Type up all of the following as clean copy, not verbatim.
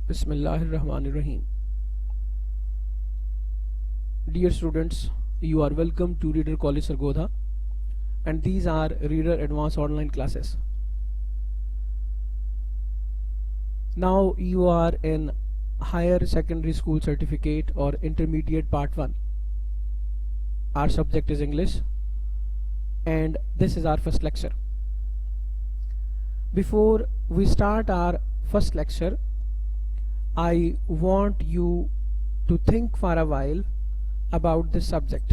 Bismillah ar-Rahman ar-Rahim. Dear students, you are welcome to Reader College Sargodha, and these are Reader Advanced Online classes. Now you are in Higher Secondary School Certificate or Intermediate Part 1. Our subject is English, and this is our first lecture. Before we start our first lecture, I want you to think for a while about this subject.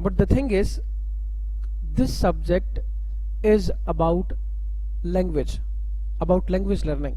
But the thing is, this subject is about language learning.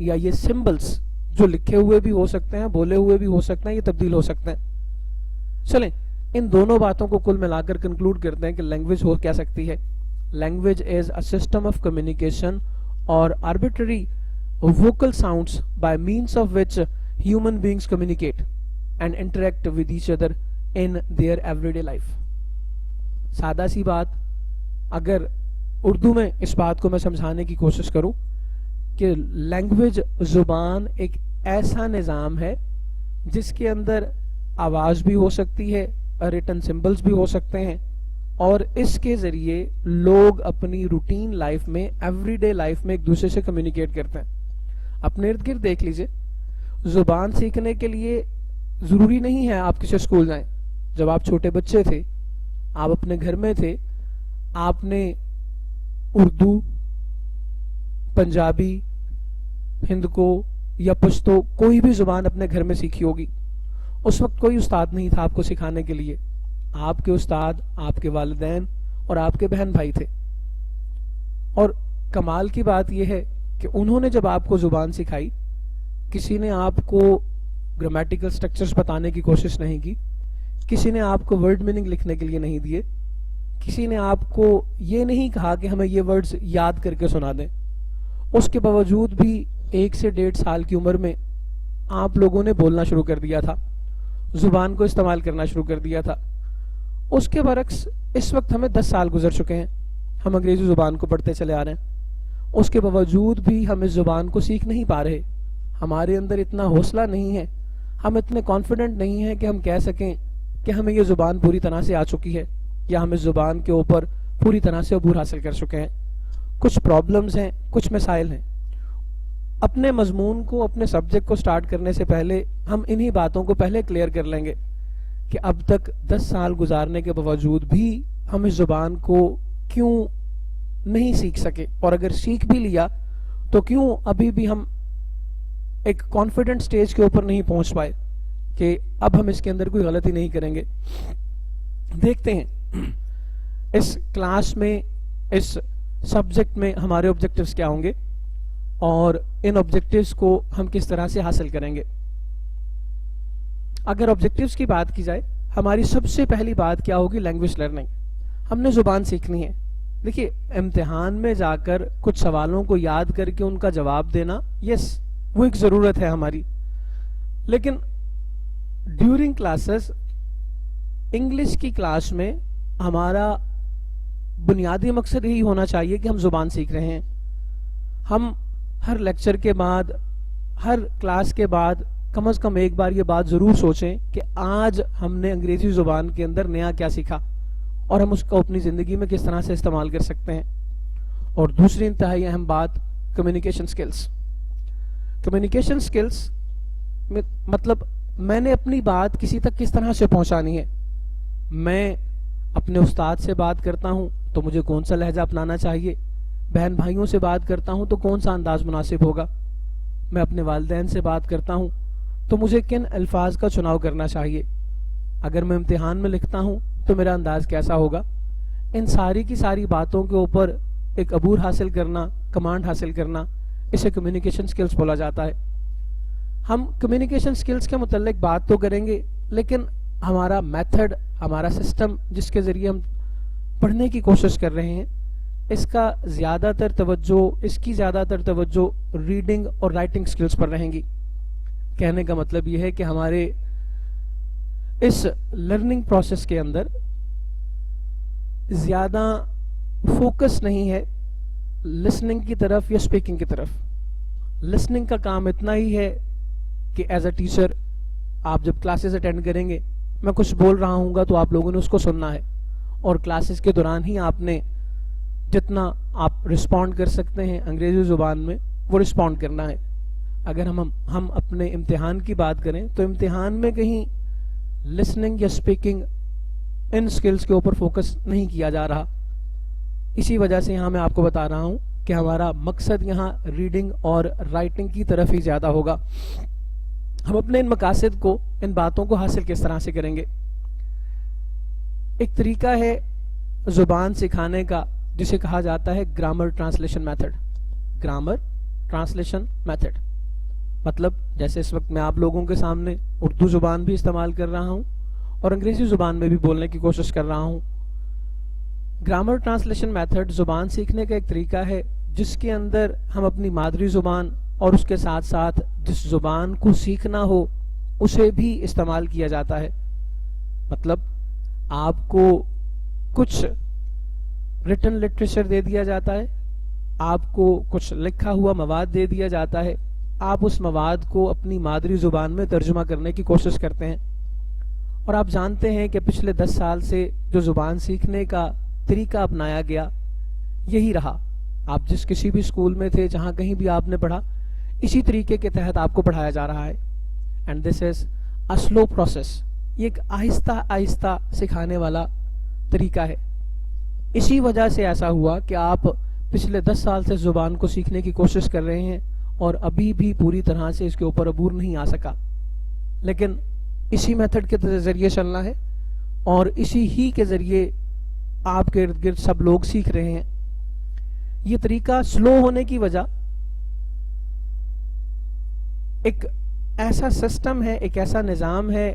یا یہ symbols جو لکھے ہوئے بھی ہو سکتے ہیں, بولے ہوئے بھی ہو سکتے ہیں, یہ تبدیل ہو سکتے ہیں. چلیں ان دونوں باتوں کو کل ملا کر کنکلوڈ کرتے ہیں کہ لینگویج ہو کیا سکتی ہے. Language is a system of communication اور arbitrary vocal sounds by means of which human beings communicate and interact with each other in their everyday life. سادہ سی بات, اگر اردو میں اس بات کو میں سمجھانے کی کوشش کروں کہ لینگویج زبان ایک ایسا نظام ہے جس کے اندر آواز بھی ہو سکتی ہے, ریٹن سمبلز بھی ہو سکتے ہیں, اور اس کے ذریعے لوگ اپنی روٹین لائف میں, ایوری ڈے لائف میں ایک دوسرے سے کمیونیکیٹ کرتے ہیں. اپنے ارد گرد دیکھ لیجئے, زبان سیکھنے کے لیے ضروری نہیں ہے آپ کسی اسکول جائیں. جب آپ چھوٹے بچے تھے, آپ اپنے گھر میں تھے, آپ نے اردو, پنجابی, ہندکو یا پشتو کوئی بھی زبان اپنے گھر میں سیکھی ہوگی. اس وقت کوئی استاد نہیں تھا آپ کو سکھانے کے لیے. آپ کے استاد آپ کے والدین اور آپ کے بہن بھائی تھے. اور کمال کی بات یہ ہے کہ انہوں نے جب آپ کو زبان سکھائی, کسی نے آپ کو گرامیٹیکل سٹرکچرز بتانے کی کوشش نہیں کی, کسی نے آپ کو ورڈ میننگ لکھنے کے لیے نہیں دیے, کسی نے آپ کو یہ نہیں کہا کہ ہمیں یہ ورڈز یاد کر کے سنا دیں. اس کے باوجود بھی 1 سے 1.5 سال کی عمر میں آپ لوگوں نے بولنا شروع کر دیا تھا, زبان کو استعمال کرنا شروع کر دیا تھا. اس کے برعکس اس وقت ہمیں 10 سال گزر چکے ہیں, ہم انگریزی زبان کو پڑھتے چلے آ رہے ہیں. اس کے باوجود بھی ہم اس زبان کو سیکھ نہیں پا رہے. ہمارے اندر اتنا حوصلہ نہیں ہے, ہم اتنے کانفیڈنٹ نہیں ہیں کہ ہم کہہ سکیں کہ ہمیں یہ زبان پوری طرح سے آ چکی ہے یا ہم اس زبان کے اوپر پوری طرح سے عبور حاصل کر چکے ہیں. کچھ پرابلمز ہیں, کچھ مسائل ہیں. اپنے مضمون کو, اپنے سبجیکٹ کو سٹارٹ کرنے سے پہلے ہم انہی باتوں کو پہلے کلیئر کر لیں گے کہ اب تک 10 سال گزارنے کے باوجود بھی ہم اس زبان کو کیوں نہیں سیکھ سکے, اور اگر سیکھ بھی لیا تو کیوں ابھی بھی ہم ایک کانفیڈنٹ سٹیج کے اوپر نہیں پہنچ پائے کہ اب ہم اس کے اندر کوئی غلطی نہیں کریں گے. دیکھتے ہیں اس کلاس میں, اس سبجیکٹ میں ہمارے آبجیکٹیوز کیا ہوں گے اور ان آبجیکٹیوز کو ہم کس طرح سے حاصل کریں گے. اگر آبجیکٹیوز کی بات کی جائے, ہماری سب سے پہلی بات کیا ہوگی؟ Language learning. ہم نے زبان سیکھنی ہے. دیکھیے, امتحان میں جا کر کچھ سوالوں کو یاد کر کے ان کا جواب دینا, یس وہ ایک ضرورت ہے ہماری, لیکن ڈیورنگ کلاسز, انگلش کی کلاس میں ہمارا بنیادی مقصد یہی ہونا چاہیے کہ ہم زبان سیکھ رہے ہیں. ہم ہر لیکچر کے بعد, ہر کلاس کے بعد کم از کم ایک بار یہ بات ضرور سوچیں کہ آج ہم نے انگریزی زبان کے اندر نیا کیا سیکھا اور ہم اس کو اپنی زندگی میں کس طرح سے استعمال کر سکتے ہیں. اور دوسری انتہائی اہم بات, کمیونیکیشن سکلز. کمیونیکیشن سکلز مطلب میں نے اپنی بات کسی تک کس طرح سے پہنچانی ہے. میں اپنے استاد سے بات کرتا ہوں تو مجھے کون سا لہجہ اپنانا چاہیے, بہن بھائیوں سے بات کرتا ہوں تو کون سا انداز مناسب ہوگا, میں اپنے والدین سے بات کرتا ہوں تو مجھے کن الفاظ کا چناؤ کرنا چاہیے, اگر میں امتحان میں لکھتا ہوں تو میرا انداز کیسا ہوگا. ان ساری کی ساری باتوں کے اوپر ایک عبور حاصل کرنا, کمانڈ حاصل کرنا, اسے کمیونیکیشن سکلز بولا جاتا ہے. ہم کمیونیکیشن سکلز کے متعلق بات تو کریں گے, لیکن ہمارا میتھڈ, ہمارا سسٹم جس کے ذریعے ہم پڑھنے کی کوشش کر رہے ہیں, اس کا زیادہ تر توجہ, اس کی زیادہ تر توجہ ریڈنگ اور رائٹنگ سکلز پر رہیں گی. کہنے کا مطلب یہ ہے کہ ہمارے اس لرننگ پروسیس کے اندر زیادہ فوکس نہیں ہے لسننگ کی طرف یا اسپیکنگ کی طرف. لسننگ کا کام اتنا ہی ہے کہ ایز اے ٹیچر آپ جب کلاسز اٹینڈ کریں گے, میں کچھ بول رہا ہوں گا تو آپ لوگوں نے اس کو سننا ہے, اور کلاسز کے دوران ہی آپ نے جتنا آپ رسپونڈ کر سکتے ہیں انگریزی زبان میں وہ رسپونڈ کرنا ہے. اگر ہم اپنے امتحان کی بات کریں تو امتحان میں کہیں لسننگ یا اسپیکنگ ان سکلز کے اوپر فوکس نہیں کیا جا رہا. اسی وجہ سے یہاں میں آپ کو بتا رہا ہوں کہ ہمارا مقصد یہاں ریڈنگ اور رائٹنگ کی طرف ہی زیادہ ہوگا. ہم اپنے ان مقاصد کو, ان باتوں کو حاصل کس طرح سے کریں گے؟ ایک طریقہ ہے زبان سکھانے کا جسے کہا جاتا ہے grammar translation method. Grammar translation method. مطلب جیسے اس وقت میں آپ لوگوں کے سامنے اردو زبان بھی استعمال کر رہا ہوں اور انگریزی زبان میں بھی بولنے کی کوشش کر رہا ہوں. گرامر ٹرانسلیشن میتھڈ زبان سیکھنے کا ایک طریقہ ہے جس کے اندر ہم اپنی مادری زبان اور اس کے ساتھ ساتھ جس زبان کو سیکھنا ہو اسے بھی استعمال کیا جاتا ہے. مطلب آپ کو کچھ ریٹن لٹریچر دے دیا جاتا ہے, آپ کو کچھ لکھا ہوا مواد دے دیا جاتا ہے, آپ اس مواد کو اپنی مادری زبان میں ترجمہ کرنے کی کوشش کرتے ہیں. اور آپ جانتے ہیں کہ پچھلے 10 سال سے جو زبان سیکھنے کا طریقہ اپنایا گیا یہی رہا. آپ جس کسی بھی اسکول میں تھے, جہاں کہیں بھی آپ نے پڑھا, اسی طریقے کے تحت آپ کو پڑھایا جا رہا ہے. And this is a slow process. یہ ایک آہستہ آہستہ سکھانے والا طریقہ ہے. اسی وجہ سے ایسا ہوا کہ آپ پچھلے 10 سال سے زبان کو سیکھنے کی کوشش کر رہے ہیں اور ابھی بھی پوری طرح سے اس کے اوپر عبور نہیں آ سکا. لیکن اسی میتھڈ کے ذریعے چلنا ہے اور اسی ہی کے ذریعے آپ کے ارد گرد سب لوگ سیکھ رہے ہیں. یہ طریقہ سلو ہونے کی وجہ ایک ایسا سسٹم ہے, ایک ایسا نظام ہے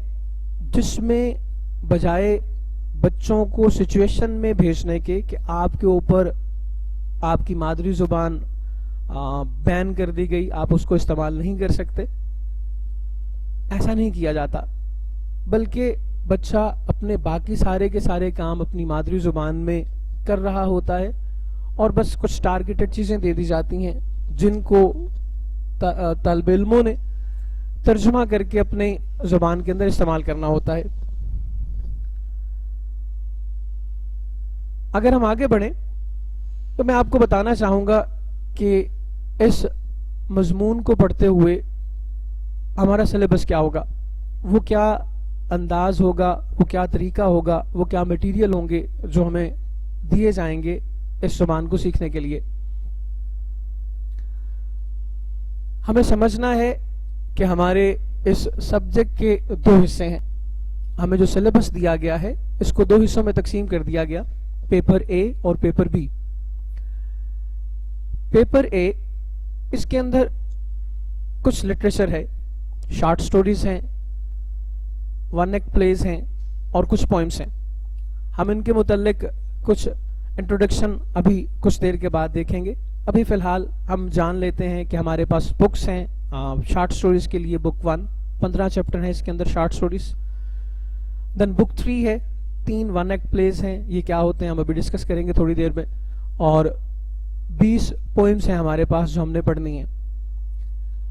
جس میں بجائے بچوں کو سچویشن میں بھیجنے کے کہ آپ کے اوپر آپ کی مادری زبان بین کر دی گئی, آپ اس کو استعمال نہیں کر سکتے, ایسا نہیں کیا جاتا. بلکہ بچہ اپنے باقی سارے کے سارے کام اپنی مادری زبان میں کر رہا ہوتا ہے اور بس کچھ ٹارگیٹڈ چیزیں دے دی جاتی ہیں جن کو طالب علموں نے ترجمہ کر کے اپنے زبان کے اندر استعمال کرنا ہوتا ہے. اگر ہم آگے بڑھیں تو میں آپ کو بتانا چاہوں گا کہ اس مضمون کو پڑھتے ہوئے ہمارا سلیبس کیا ہوگا, وہ کیا انداز ہوگا, وہ کیا طریقہ ہوگا, وہ کیا مٹیریل ہوں گے جو ہمیں دیے جائیں گے اس زبان کو سیکھنے کے لیے. ہمیں سمجھنا ہے کہ ہمارے اس سبجیکٹ کے 2 حصے ہیں. ہمیں جو سلیبس دیا گیا ہے اس کو 2 حصوں میں تقسیم کر دیا گیا, پیپر اے اور پیپر بی. پیپر اے, اس کے اندر کچھ لٹریچر ہے, شارٹ سٹوریز ہیں, 1 ایکٹ پلیز ہیں اور کچھ پوئمز ہیں. ہم ان کے متعلق کچھ انٹروڈکشن ابھی کچھ دیر کے بعد دیکھیں گے. ابھی فی الحال ہم جان لیتے ہیں کہ ہمارے پاس بکس ہیں. شارٹ سٹوریز کے لیے بک 1 15 چیپٹر ہیں اس کے اندر شارٹ سٹوریز. دین بک 3 ہے, 3 1 ایکٹ پلیز ہیں. یہ کیا ہوتے ہیں ہم ابھی ڈسکس کریں گے تھوڑی دیر میں. اور 20 پوئمز ہیں ہمارے پاس جو ہم نے پڑھنی ہیں.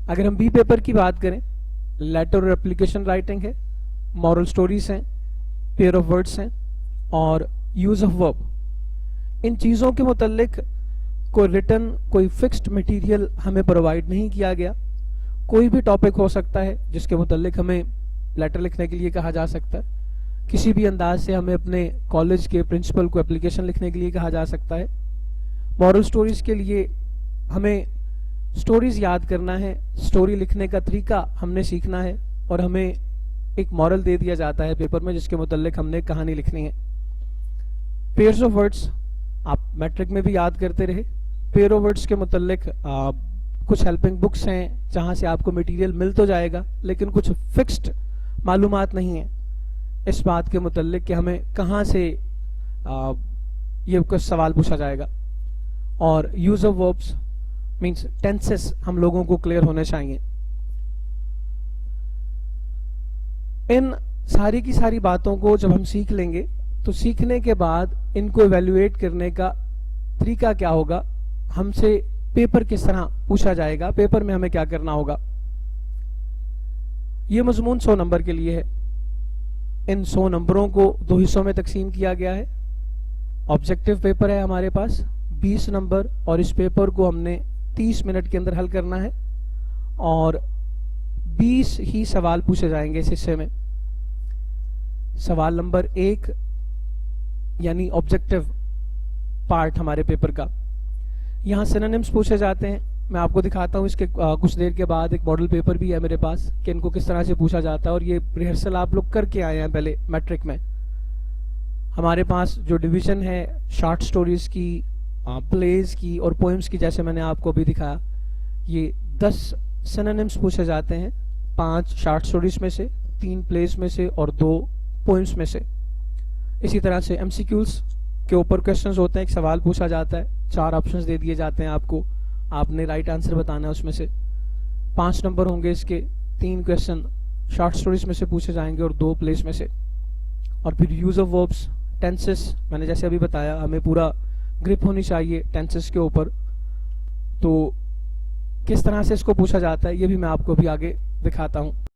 اگر ہم بی پیپر کی بات کریں, لیٹر اور اپلیکیشن رائٹنگ ہے, مورل سٹوریز ہیں, پیئر آف ورڈز ہیں اور یوز آف ورب. ان چیزوں کے متعلق کوئی ریٹن, کوئی فکسڈ مٹیریل ہمیں پرووائڈ نہیں کیا گیا. کوئی بھی ٹاپک ہو سکتا ہے جس کے متعلق ہمیں لیٹر لکھنے کے لیے کہا جا سکتا ہے. کسی بھی انداز سے ہمیں اپنے کالج کے پرنسپل کو اپلیکیشن لکھنے کے لیے کہا جا سکتا ہے. مورل سٹوریز کے لیے ہمیں سٹوریز یاد کرنا ہے, سٹوری لکھنے کا طریقہ ہم نے سیکھنا ہے اور ہمیں ایک مورل دے دیا جاتا ہے پیپر میں جس کے متعلق ہم نے کہانی لکھنی ہے. پیئرز آف ورڈز آپ میٹرک میں بھی یاد کرتے رہے. پیئر آف ورڈز کے متعلق کچھ ہیلپنگ بکس ہیں جہاں سے آپ کو مٹیریل مل تو جائے گا لیکن کچھ فکسڈ معلومات نہیں ہیں اس بات کے متعلق کہ ہمیں کہاں سے یہ کچھ سوال پوچھا جائے گا. اور use of verbs means tenses ہم لوگوں کو کلیئر ہونے چاہیے. ان ساری کی ساری باتوں کو جب ہم سیکھ لیں گے تو سیکھنے کے بعد ان کو ایویلویٹ کرنے کا طریقہ کیا ہوگا, ہم سے پیپر کس طرح پوچھا جائے گا, پیپر میں ہمیں کیا کرنا ہوگا. یہ مضمون 100 نمبر کے لیے ہے. ان 100 نمبروں کو 2 حصوں میں تقسیم کیا گیا ہے. آبجیکٹیو پیپر ہے ہمارے پاس 20 نمبر اور اس پیپر کو ہم نے 30 منٹ کے اندر حل کرنا ہے اور 20 ہی سوال پوچھے جائیں گے اس حصے میں. سوال نمبر 1 یعنی آبجیکٹیو پارٹ ہمارے پیپر کا, یہاں سینونیمز پوچھے جاتے ہیں. میں آپ کو دکھاتا ہوں اس کے کچھ دیر کے بعد. ایک ماڈل پیپر بھی ہے میرے پاس کہ ان کو کس طرح سے پوچھا جاتا ہے اور یہ ریہرسل آپ لوگ کر کے آئے ہیں پہلے میٹرک میں. ہمارے پاس جو ڈویژن ہے شارٹ سٹوریز کی, پلیز کی اور پوئمز کی, جیسے میں نے آپ کو بھی دکھایا, یہ 10 سینونیمز پوچھے جاتے ہیں 5 شارٹ سٹوریز میں سے، 3 پلیز میں سے اور 2 پوئمز میں سے. اسی طرح سے ایم سی کیوز کے اوپر کویشچنز ہوتے ہیں، ایک سوال پوچھا جاتا ہے، 4 آپشنز دے دیے جاتے ہیں آپ کو، آپ نے رائٹ آنسر بتانا ہے اس میں سے. 5 نمبر ہوں گے اس کے، 3 کویشچن شارٹ سٹوریز میں سے پوچھے جائیں گے اور 2 پلیز میں سے. اور پھر یوز آف وربس، ٹینسز، میں نے جیسے ابھی بتایا ہمیں پورا گرپ ہونی چاہیے ٹینسز کے اوپر، تو کس طرح سے اس کو پوچھا جاتا ہے یہ بھی میں آپ کو بھی آگے دکھاتا ہوں.